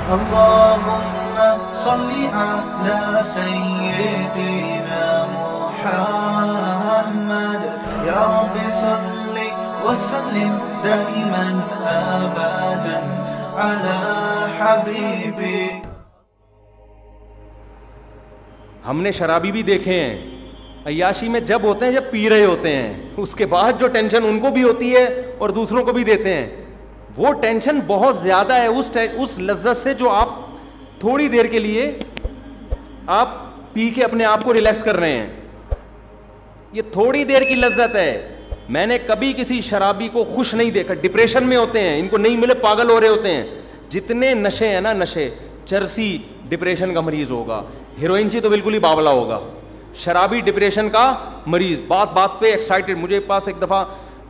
اللهم صل على سيدنا محمد يا رب صل وسلم دائما ابدا على حبيبي. ہم نے شرابی بھی دیکھے ہیں، عیاشی میں جب ہوتے ہیں جب پی رہے ہوتے ہیں، اس کے بعد جو ٹینشن ان کو بھی ہوتی ہے اور دوسروں کو بھی دیتے ہیں، وہ ٹینشن بہت زیادہ ہے اس لذت سے جو آپ تھوڑی دیر کے لیے آپ پی کے اپنے آپ کو ریلیکس کر رہے ہیں. یہ تھوڑی دیر کی لذت ہے. میں نے کبھی کسی شرابی کو خوش نہیں دیکھا. ڈپریشن میں ہوتے ہیں، ان کو نہیں ملے پاگل ہو رہے ہوتے ہیں. جتنے نشے ہیں نا، نشے، چرسی ڈپریشن کا مریض ہوگا، ہیروئن چی تو بالکل ہی باولا ہوگا، شرابی ڈپریشن کا مریض. بات بات پہ ایکسائٹیڈ. مجھے پاس ایک دفعہ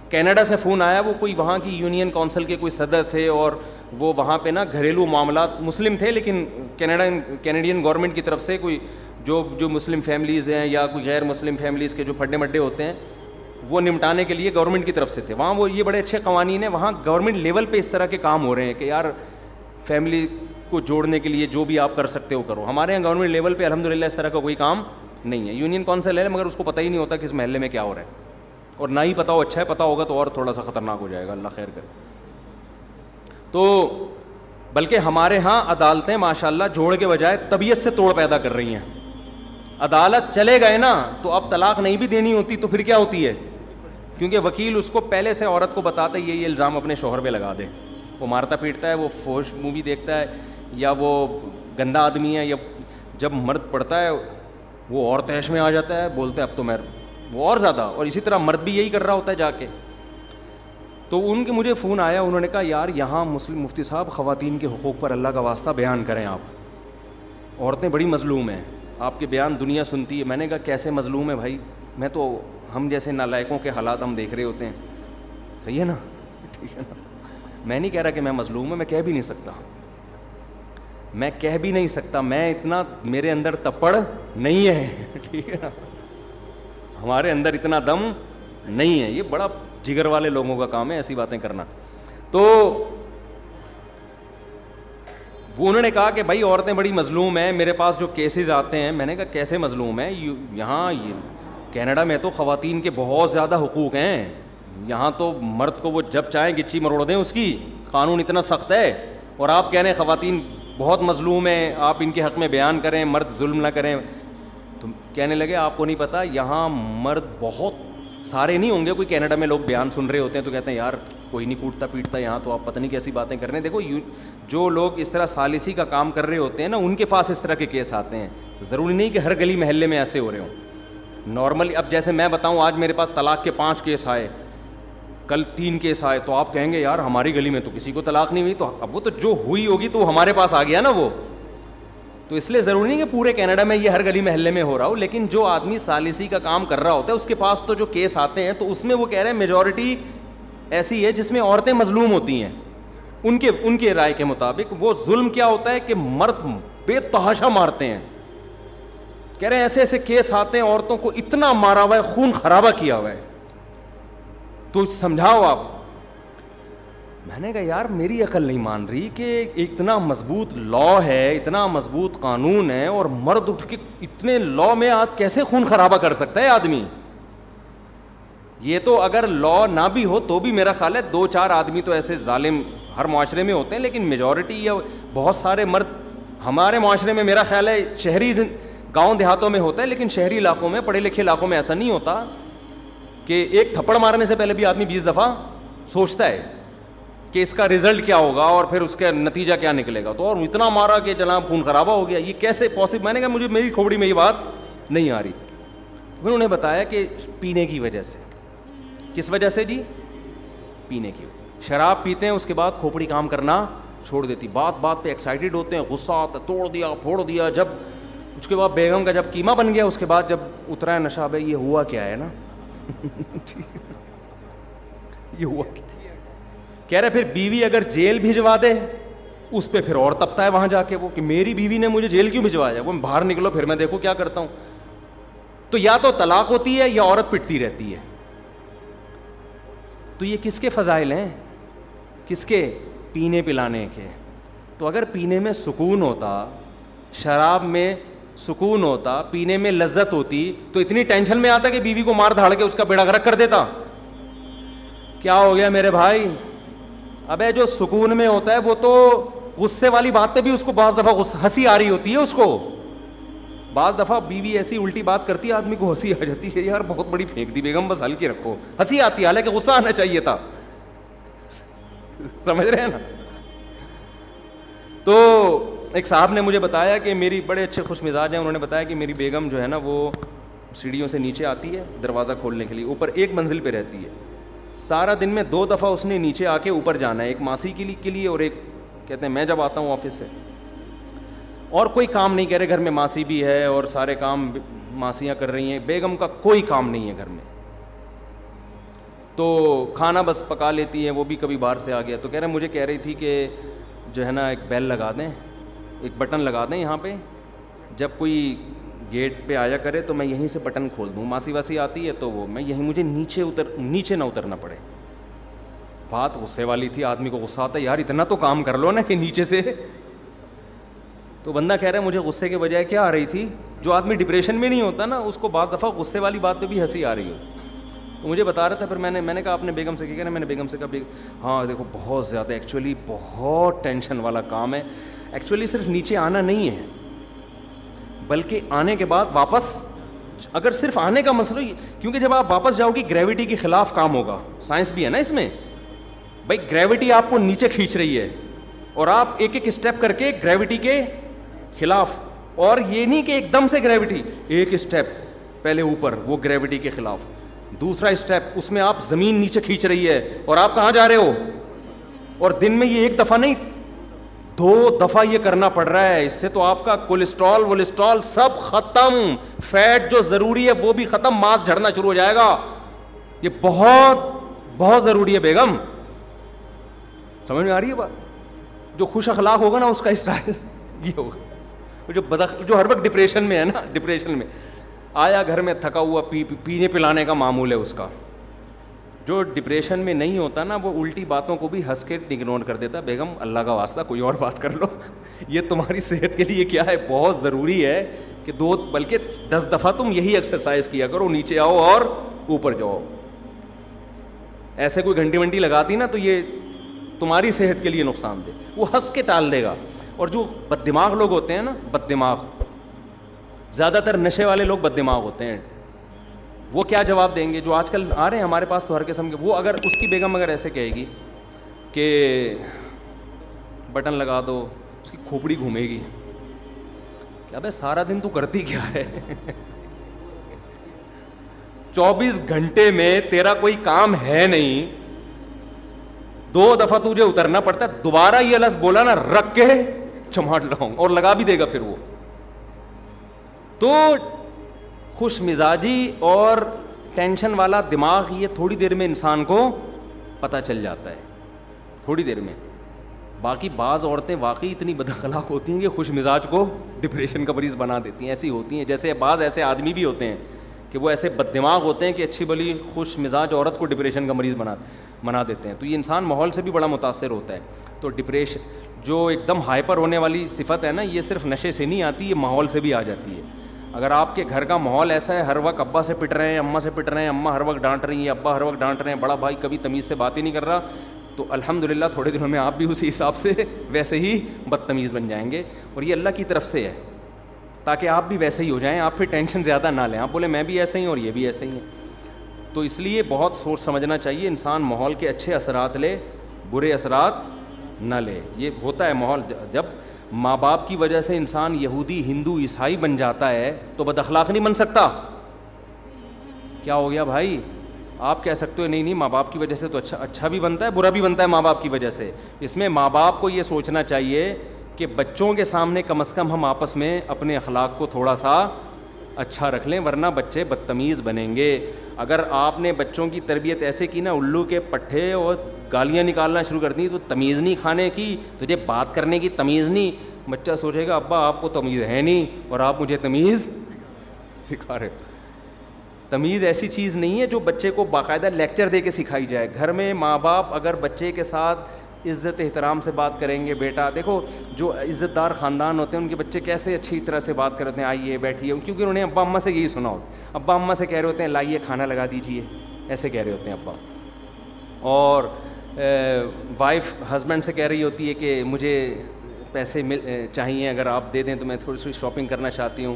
کینیڈا سے فون آیا، وہ کوئی وہاں کی یونین کونسل کے کوئی صدر تھے، اور وہ وہاں پہ نا گھریلو معاملات، مسلم تھے لیکن کینیڈین گورنمنٹ کی طرف سے کوئی جو مسلم فیملیز ہیں یا کوئی غیر مسلم فیملیز کے جو پھڈے مڈے ہوتے ہیں وہ نمٹانے کے لیے گورنمنٹ کی طرف سے تھے. وہاں وہ یہ بڑے اچھے قوانین ہیں، وہاں گورنمنٹ لیول پہ اس طرح کے کام ہو رہے ہیں کہ یار فیملی کو جوڑنے کے لیے جو بھی آپ کر سکتے ہو کرو. ہمارے یہاں گورنمنٹ لیول پہ الحمدللہ اس طرح کا کوئی کام نہیں ہے. یونین کونسل ہے مگر اس کو پتہ ہی نہیں ہوتا کہ اس محلے میں کیا ہو رہا ہے، اور نہ ہی پتہ ہو اچھا ہے، پتہ ہوگا تو اور تھوڑا سا خطرناک ہو جائے گا، اللہ خیر کرے. تو بلکہ ہمارے ہاں عدالتیں ماشاءاللہ جوڑ کے بجائے طبیعت سے توڑ پیدا کر رہی ہیں. عدالت چلے گئے نا تو اب طلاق نہیں بھی دینی ہوتی تو پھر کیا ہوتی ہے، کیونکہ وکیل اس کو پہلے سے عورت کو بتاتا ہے یہ الزام اپنے شوہر پہ لگا دے. وہ مارتا پیٹتا ہے، وہ فوش مووی دیکھتا ہے، یا وہ گندا آدمی ہے، یا جب مرد پڑتا ہے وہ اور تیش میں آ جاتا ہے، بولتے اب تو میں وہ اور زیادہ. اور اسی طرح مرد بھی یہی کر رہا ہوتا ہے جا کے. تو ان کے مجھے فون آیا، انہوں نے کہا یار یہاں مسلم مفتی صاحب خواتین کے حقوق پر اللہ کا واسطہ بیان کریں آپ، عورتیں بڑی مظلوم ہیں، آپ کے بیان دنیا سنتی ہے. میں نے کہا کیسے مظلوم ہے بھائی، میں تو ہم جیسے نالائقوں کے حالات ہم دیکھ رہے ہوتے ہیں. صحیح ہے نا، ٹھیک ہے نا. میں نہیں کہہ رہا کہ میں مظلوم ہوں، میں کہہ بھی نہیں سکتا، میں اتنا میرے اندر تپڑ نہیں ہے، ٹھیک ہے نا، ہمارے اندر اتنا دم نہیں ہے. یہ بڑا جگر والے لوگوں کا کام ہے ایسی باتیں کرنا. تو وہ انہوں نے کہا کہ بھائی عورتیں بڑی مظلوم ہیں، میرے پاس جو کیسز آتے ہیں. میں نے کہا کیسے مظلوم ہیں؟ یہاں کینیڈا میں تو خواتین کے بہت زیادہ حقوق ہیں. یہاں تو مرد کو وہ جب چاہیں گچی مروڑ دیں اس کی، قانون اتنا سخت ہے. اور آپ کہہ رہے ہیں خواتین بہت مظلوم ہیں، آپ ان کے حق میں بیان کریں، مرد ظلم نہ کریں. تو کہنے لگے آپ کو نہیں پتہ یہاں مرد بہت سارے نہیں ہوں گے. کوئی کینیڈا میں لوگ بیان سن رہے ہوتے ہیں تو کہتے ہیں یار کوئی نہیں کوٹتا پیٹتا یہاں، تو آپ پتہ نہیں کیسی باتیں کر رہے ہیں. دیکھو جو لوگ اس طرح ثالثی کا کام کر رہے ہوتے ہیں نا، ان کے پاس اس طرح کے کیس آتے ہیں. ضروری نہیں کہ ہر گلی محلے میں ایسے ہو رہے ہوں. نارملی اب جیسے میں بتاؤں آج میرے پاس طلاق کے 5 کیس آئے، کل 3 کیس آئے، تو آپ کہیں گے یار ہماری گلی میں تو کسی کو طلاق نہیں ہوئی. تو اب وہ تو جو ہوئی ہوگی تو ہمارے پاس آ گیا نا وہ. تو اس لیے ضروری نہیں کہ پورے کینیڈا میں یہ ہر گلی محلے میں ہو رہا ہو، لیکن جو آدمی ثالثی کا کام کر رہا ہوتا ہے اس کے پاس تو جو کیس آتے ہیں تو اس میں وہ کہہ رہے ہیں میجورٹی ایسی ہے جس میں عورتیں مظلوم ہوتی ہیں. ان کے رائے کے مطابق وہ ظلم کیا ہوتا ہے کہ مرد بے تحاشا مارتے ہیں. کہہ رہے ہیں ایسے ایسے کیس آتے ہیں، عورتوں کو اتنا مارا ہوا ہے، خون خرابہ کیا ہوا ہے. تو سمجھاؤ آپ. میں نے کہا یار میری عقل نہیں مان رہی کہ اتنا مضبوط لا ہے، اتنا مضبوط قانون ہے، اور مرد اٹھ کے اتنے لا میں کیسے خون خرابہ کر سکتا ہے آدمی. یہ تو اگر لا نہ بھی ہو تو بھی میرا خیال ہے 2-4 آدمی تو ایسے ظالم ہر معاشرے میں ہوتے ہیں، لیکن میجورٹی یا بہت سارے مرد ہمارے معاشرے میں میرا خیال ہے شہری گاؤں دیہاتوں میں ہوتا ہے، لیکن شہری علاقوں میں، پڑھے لکھے علاقوں میں ایسا نہیں ہوتا کہ ایک تھپڑ مارنے سے پہلے بھی آدمی 20 دفعہ سوچتا ہے کہ اس کا رزلٹ کیا ہوگا اور پھر اس کا نتیجہ کیا نکلے گا. تو اور اتنا مارا کہ جناب خون خرابہ ہو گیا. یہ کیسے پاسبل؟ میں نے کہا مجھے میری کھوپڑی میں یہ بات نہیں آ رہی. پھر انہوں نے بتایا کہ پینے کی وجہ سے. کس وجہ سے جی؟ پینے کی. شراب پیتے ہیں اس کے بعد کھوپڑی کام کرنا چھوڑ دیتی، بات بات پہ ایکسائٹیڈ ہوتے ہیں، غصہ آتا، توڑ دیا پھوڑ دیا. جب اس کے بعد بیگم کا جب قیمہ بن گیا، اس کے بعد جب اترا ہے نشہ، بھائی یہ ہوا کیا ہے نا یہ ہوا کیا. کہہ رہے پھر بیوی اگر جیل بھجوا دے اس پہ پھر اور تپتا ہے وہاں جا کے وہ کہ میری بیوی نے مجھے جیل کیوں بھجوایا. وہ باہر نکلو پھر میں دیکھو کیا کرتا ہوں. تو یا تو طلاق ہوتی ہے یا عورت پٹتی رہتی ہے. تو یہ کس کے فضائل ہیں؟ کس کے؟ پینے پلانے کے. تو اگر پینے میں سکون ہوتا, شراب میں سکون ہوتا, پینے میں لذت ہوتی, تو اتنی ٹینشن میں آتا کہ بیوی کو مار دھاڑ کے اس کا بیڑا غرق کر دیتا. کیا ہو گیا میرے بھائی؟ ابے جو سکون میں ہوتا ہے وہ تو غصے والی بات پہ بھی اس کو بعض دفعہ ہنسی آ رہی ہوتی ہے اس کو. بعض دفعہ بیوی ایسی الٹی بات کرتی ہے, آدمی کو ہنسی آ جاتی ہے, یار بہت بڑی پھینک دی بیگم, بس ہلکی رکھو. ہنسی آتی ہے, حالانکہ غصہ آنا چاہیے تھا. سمجھ رہے ہیں نا؟ تو ایک صاحب نے مجھے بتایا کہ میری بڑے اچھے خوش مزاج ہیں, انہوں نے بتایا کہ میری بیگم جو ہے نا وہ سیڑھیوں سے نیچے آتی ہے دروازہ کھولنے کے لیے, اوپر ایک منزل پہ رہتی ہے. سارا دن میں 2 دفعہ اس نے نیچے آ کے اوپر جانا ہے, ایک ماسی کے لیے اور ایک کہتے ہیں میں جب آتا ہوں آفس سے. اور کوئی کام نہیں کر رہے گھر میں, ماسی بھی ہے اور سارے کام ماسیاں کر رہی ہیں, بیگم کا کوئی کام نہیں ہے گھر میں. تو کھانا بس پکا لیتی ہے, وہ بھی کبھی باہر سے آ گیا. تو کہہ رہی تھی کہ جو ہے نا ایک بیل لگا دیں, ایک بٹن لگا دیں یہاں پہ, جب کوئی گیٹ پہ آیا کرے تو میں یہیں سے بٹن کھول دوں. ماسی واسی آتی ہے تو وہ میں یہیں, مجھے نیچے نہ اترنا پڑے. بات غصے والی تھی, آدمی کو غصہ آتا ہے, یار اتنا تو کام کر لو نا کہ نیچے سے. تو بندہ کہہ رہا ہے مجھے غصے کے بجائے کیا آ رہی تھی, جو آدمی ڈپریشن میں نہیں ہوتا نا اس کو بعض دفعہ غصے والی بات پہ بھی ہنسی آ رہی ہو. تو مجھے بتا رہا تھا, پھر میں نے کہا اپنے بیگم سے کیا کہنا, میں نے بیگم سے کہا ہاں دیکھو بہت زیادہ ایکچولی بہت ٹینشن والا کام ہے. ایکچولی صرف نیچے آنا نہیں ہے, بلکہ آنے کے بعد واپس, اگر صرف آنے کا مسئلہ, کیونکہ جب آپ واپس جاؤ گی گریوٹی کے خلاف کام ہوگا. سائنس بھی ہے نا اس میں بھائی, گریوٹی آپ کو نیچے کھینچ رہی ہے اور آپ ایک ایک اسٹیپ کر کے گریوٹی کے خلاف, اور یہ نہیں کہ ایک دم سے گریوٹی, ایک اسٹیپ پہلے اوپر وہ گریوٹی کے خلاف, دوسرا اسٹیپ اس میں آپ زمین نیچے کھینچ رہی ہے اور آپ کہاں جا رہے ہو. اور دن میں یہ ایک دفعہ نہیں 2 دفعہ یہ کرنا پڑ رہا ہے. اس سے تو آپ کا کولیسٹرول سب ختم, فیٹ جو ضروری ہے وہ بھی ختم, ماس جھڑنا شروع ہو جائے گا. یہ بہت بہت ضروری ہے بیگم. سمجھ میں آ رہی ہے بات؟ جو خوش اخلاق ہوگا نا اس کا اسٹائل یہ ہوگا. جو ہر وقت ڈپریشن میں ہے نا, ڈپریشن میں آیا گھر میں تھکا ہوا, پینے پلانے کا معمول ہے اس کا. جو ڈپریشن میں نہیں ہوتا نا وہ الٹی باتوں کو بھی ہنس کے اگنور کر دیتا. بیگم اللہ کا واسطہ کوئی اور بات کر لو, یہ تمہاری صحت کے لیے کیا ہے, بہت ضروری ہے کہ 2 بلکہ 10 دفعہ تم یہی ایکسرسائز کیا کرو, نیچے آؤ اور اوپر جاؤ. ایسے کوئی گھنٹی ونٹی لگاتی نا تو یہ تمہاری صحت کے لیے نقصان دہ, وہ ہنس کے ٹال دے گا. اور جو بد دماغ لوگ ہوتے ہیں نا, بد دماغ, زیادہ تر نشے والے لوگ بد دماغ ہوتے ہیں. وہ کیا جواب دیں گے, جو آج کل آ رہے ہیں ہمارے پاس تو ہر قسم کے, وہ اگر اس کی بیگم اگر ایسے کہے گی کہ بٹن لگا دو, اس کی کھوپڑی گھومے گی کہ ابے سارا دن تو کرتی کیا ہے 24 گھنٹے میں تیرا کوئی کام ہے نہیں, 2 دفعہ تجھے اترنا پڑتا ہے, دوبارہ یہ لفظ بولا نا رکھ کے چماٹ لگاؤں, اور لگا بھی دے گا پھر وہ. تو خوش مزاجی اور ٹینشن والا دماغ یہ تھوڑی دیر میں انسان کو پتہ چل جاتا ہے, تھوڑی دیر میں. باقی بعض عورتیں واقعی اتنی بد اخلاق ہوتی ہیں کہ خوش مزاج کو ڈپریشن کا مریض بنا دیتی ہیں. ایسی ہوتی ہیں, جیسے بعض ایسے آدمی بھی ہوتے ہیں کہ وہ ایسے بد دماغ ہوتے ہیں کہ اچھی بلی خوش مزاج عورت کو ڈپریشن کا مریض بنا دیتے ہیں. تو یہ انسان ماحول سے بھی بڑا متاثر ہوتا ہے. تو ڈپریشن جو ایک دم ہائپر ہونے والی صفت ہے نا, یہ صرف نشے سے نہیں آتی, یہ ماحول سے بھی آ جاتی ہے. اگر آپ کے گھر کا ماحول ایسا ہے, ہر وقت ابا سے پٹ رہے ہیں, اماں سے پٹ رہے ہیں, اماں ہر وقت ڈانٹ رہی ہیں, ابا ہر وقت ڈانٹ رہے ہیں, بڑا بھائی کبھی تمیز سے بات ہی نہیں کر رہا, تو الحمدللہ تھوڑے دنوں میں آپ بھی اسی حساب سے ویسے ہی بدتمیز بن جائیں گے. اور یہ اللہ کی طرف سے ہے تاکہ آپ بھی ویسے ہی ہو جائیں, آپ پھر ٹینشن زیادہ نہ لیں, آپ بولے میں بھی ایسا ہی ہوں اور یہ بھی ایسے ہی ہیں. تو اس لیے بہت سوچ سمجھنا چاہیے, انسان ماحول کے اچھے اثرات لے, برے اثرات نہ لے. یہ ہوتا ہے ماحول, جب ماں باپ کی وجہ سے انسان یہودی, ہندو, عیسائی بن جاتا ہے تو بد اخلاق نہیں بن سکتا. کیا ہو گیا بھائی, آپ کہہ سکتے ہو نہیں ماں باپ کی وجہ سے تو اچھا بھی بنتا ہے, برا بھی بنتا ہے ماں باپ کی وجہ سے. اس میں ماں باپ کو یہ سوچنا چاہیے کہ بچوں کے سامنے کم از کم ہم آپس میں اپنے اخلاق کو تھوڑا سا اچھا رکھ لیں, ورنہ بچے بدتمیز بنیں گے. اگر آپ نے بچوں کی تربیت ایسے کی نا, الو کے پٹھے اور گالیاں نکالنا شروع کر دی, تو تمیز نہیں کھانے کی, تجھے بات کرنے کی تمیز نہیں, بچہ سوچے گا ابا آپ کو تمیز ہے نہیں اور آپ مجھے تمیز سکھا رہے. تمیز ایسی چیز نہیں ہے جو بچے کو باقاعدہ لیکچر دے کے سکھائی جائے. گھر میں ماں باپ اگر بچے کے ساتھ عزت احترام سے بات کریں گے. بیٹا دیکھو جو عزت دار خاندان ہوتے ہیں ان کے بچے کیسے اچھی طرح سے بات کرتے ہیں, آئیے بیٹھیے, کیونکہ انہوں نے ابا اماں سے یہی سنا ہوتا ہے. ابا اماں سے کہہ رہے ہوتے ہیں لائیے کھانا لگا دیجیے, ایسے کہہ رہے ہوتے ہیں ابا. اور وائف ہسبینڈ سے کہہ رہی ہوتی ہے کہ مجھے پیسے چاہیے, اگر آپ دے دیں تو میں تھوڑی سی شاپنگ کرنا چاہتی ہوں.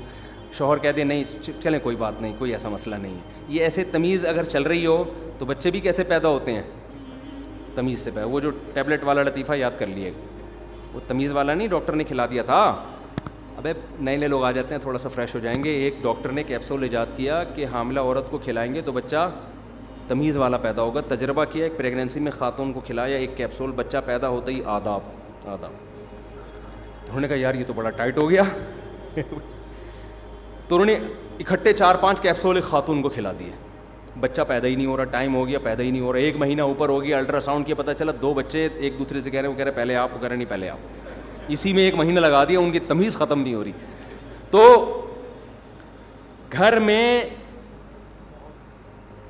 شوہر کہہ دیں نہیں چلیں کوئی بات نہیں, کوئی ایسا مسئلہ نہیں ہے. یہ ایسے تمیز اگر چل رہی ہو تو بچے بھی کیسے پیدا ہوتے ہیں, تمیز سے پیدا. وہ جو ٹیبلٹ والا لطیفہ یاد کر لیے, وہ تمیز والا نہیں, ڈاکٹر نے کھلا دیا تھا. ابے نئے نئے لوگ آ جاتے ہیں, تھوڑا سا فریش ہو جائیں گے. ایک ڈاکٹر نے کیپسول ایجاد کیا کہ حاملہ عورت کو کھلائیں گے تو بچہ تمیز والا پیدا ہوگا. تجربہ کیا, ایک پریگنینسی میں خاتون کو کھلایا ایک کیپسول, بچہ پیدا ہوتا ہی آداب. انہوں نے کہا یار یہ تو بڑا ٹائٹ ہو گیا. تو انہوں نے اکٹھے 4-5 کیپسول ایک خاتون کو کھلا دیے. بچہ پیدا ہی نہیں ہو رہا, ٹائم ہو گیا پیدا ہی نہیں ہو رہا, 1 مہینہ اوپر ہو گیا. الٹرا ساؤنڈ کیا, پتہ چلا 2 بچے ایک دوسرے سے کہہ رہے ہیں, وہ کہہ رہے پہلے آپ, وہ کہہ رہے نہیں پہلے آپ. اسی میں 1 مہینہ لگا دیا, ان کی تمیز ختم نہیں ہو رہی. تو گھر میں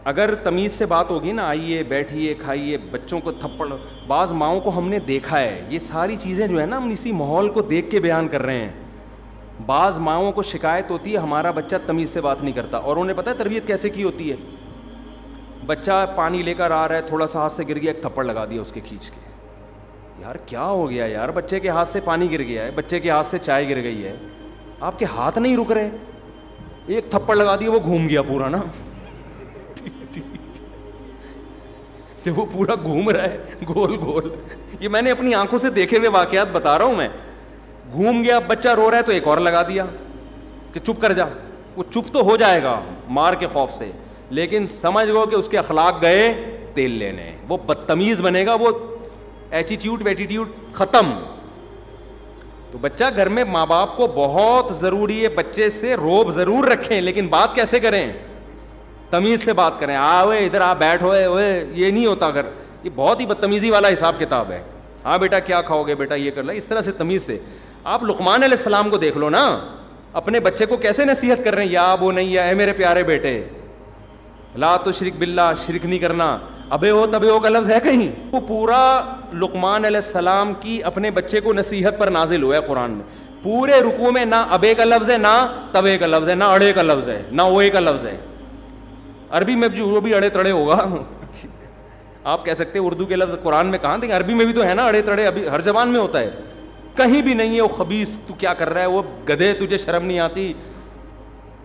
اگر تمیز سے بات ہوگی نا, آئیے بیٹھیے کھائیے, بچوں کو تھپڑ, بعض ماؤں کو ہم نے دیکھا ہے, یہ ساری چیزیں جو ہے نا ہم اسی ماحول کو دیکھ کے بیان کر رہے ہیں. بعض ماؤں کو شکایت ہوتی ہے ہمارا بچہ تمیز سے بات نہیں کرتا, اور انہیں پتہ ہے تربیت کیسے کی ہوتی ہے. بچہ پانی لے کر آ رہا ہے, تھوڑا سا ہاتھ سے گر گیا, ایک تھپڑ لگا دیا اس کے کھینچ کے. یار کیا ہو گیا یار, بچے کے ہاتھ سے پانی گر گیا ہے, بچے کے ہاتھ سے چائے گر گئی ہے, آپ کے ہاتھ نہیں رک رہے, ایک تھپڑ لگا دیا, وہ گھوم گیا پورا نا. جب وہ پورا گھوم رہا ہے گول گول, یہ میں نے اپنی آنکھوں سے دیکھے ہوئے واقعات بتا رہا ہوں میں. گھوم گیا, بچہ رو رہا ہے تو ایک اور لگا دیا کہ چپ کر جا. وہ چپ تو ہو جائے گا مار کے خوف سے, لیکن سمجھ گو کہ اس کے اخلاق گئے تیل لینے, وہ بدتمیز بنے گا, وہ ایٹیٹیوڈ ویٹیٹیوڈ ختم. تو بچہ گھر میں ماں باپ کو بہت ضروری ہے, بچے سے روب ضرور رکھیں, لیکن بات کیسے کریں, تمیز سے بات کریں. آوے ادھر آ بیٹھو, یہ نہیں ہوتا. اگر یہ بہت ہی بدتمیزی والا حساب کتاب ہے. ہاں بیٹا کیا کھاؤ گے, بیٹا یہ کر لیں, اس طرح سے تمیز سے. آپ لقمان علیہ السلام کو دیکھ لو نا, اپنے بچے کو کیسے نصیحت کر رہے ہیں, یا ابو نہیں, اے میرے پیارے بیٹے, لا تشرک باللہ, شرک نہیں کرنا. ابے ہو تبے ہو کا لفظ ہے کہیں؟ وہ پورا لقمان علیہ السلام کی اپنے بچے کو نصیحت پر نازل ہوا ہے قرآن میں. پورے رکوع میں نہ ابے کا لفظ ہے, نہ تبے کا لفظ ہے, نہ اڑے کا لفظ ہے, نہ اوے کا لفظ ہے. عربی میں جو بھی اڑے تڑے ہوگا آپ کہہ سکتے ہیں, اردو کے لفظ قرآن میں کہاں تھے, عربی میں بھی تو ہے نا اڑے تڑے, ابھی ہر زبان میں ہوتا ہے. کہیں بھی نہیں ہے. وہ خبیث تو کیا کر رہا ہے, وہ گدھے تجھے شرم نہیں آتی,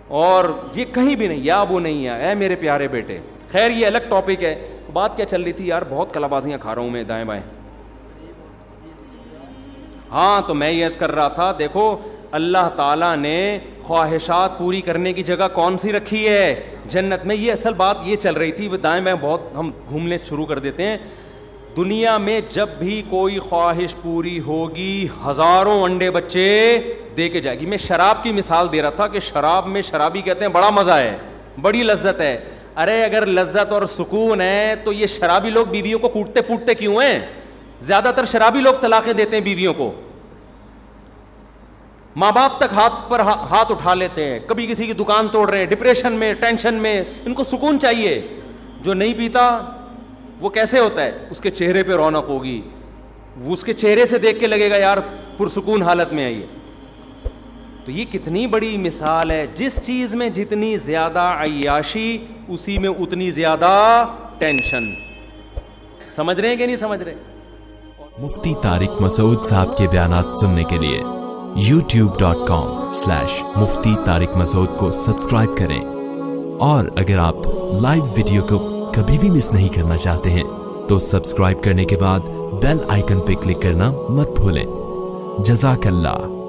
اور یہ کہیں بھی نہیں. یا وہ نہیں ہے, اے میرے پیارے بیٹے. خیر یہ الگ ٹاپک ہے. تو بات کیا چل رہی تھی یار, بہت کلابازیاں کھا رہا ہوں میں دائیں بائیں. ہاں تو میں یہ عرض کر رہا تھا, دیکھو اللہ تعالیٰ نے خواہشات پوری کرنے کی جگہ کون سی رکھی ہے, جنت میں. یہ اصل بات یہ چل رہی تھی. دائیں بائیں بہت ہم گھومنے شروع کر دیتے ہیں. دنیا میں جب بھی کوئی خواہش پوری ہوگی, ہزاروں انڈے بچے دے کے جائے گی. میں شراب کی مثال دے رہا تھا کہ شراب میں شرابی کہتے ہیں بڑا مزہ ہے, بڑی لذت ہے. ارے اگر لذت اور سکون ہے تو یہ شرابی لوگ بیویوں کو کوٹتے پوٹتے کیوں ہیں؟ زیادہ تر شرابی لوگ طلاقیں دیتے ہیں بیویوں کو. ماں باپ تک ہاتھ پر ہاتھ اٹھا لیتے ہیں, کبھی کسی کی دکان توڑ رہے ہیں, ڈپریشن میں, ٹینشن میں. ان کو سکون چاہیے. جو نہیں پیتا وہ کیسے ہوتا ہے, اس کے چہرے پہ رونق ہوگی, وہ اس کے چہرے سے دیکھ کے لگے گا یار پرسکون حالت میں آئیے. تو یہ کتنی بڑی مثال ہے. جس چیز میں جتنی زیادہ عیاشی, اسی میں اتنی زیادہ ٹینشن. سمجھ رہے ہیں کہ نہیں سمجھ رہے؟ مفتی طارق مسعود صاحب کے بیانات سننے کے لیے youtube.com/مفتی طارق مسعود کو سبسکرائب کریں, اور اگر آپ لائیو ویڈیو کو کبھی بھی مس نہیں کرنا چاہتے ہیں تو سبسکرائب کرنے کے بعد بیل آئیکن پہ کلک کرنا مت بھولیں. جزاک اللہ.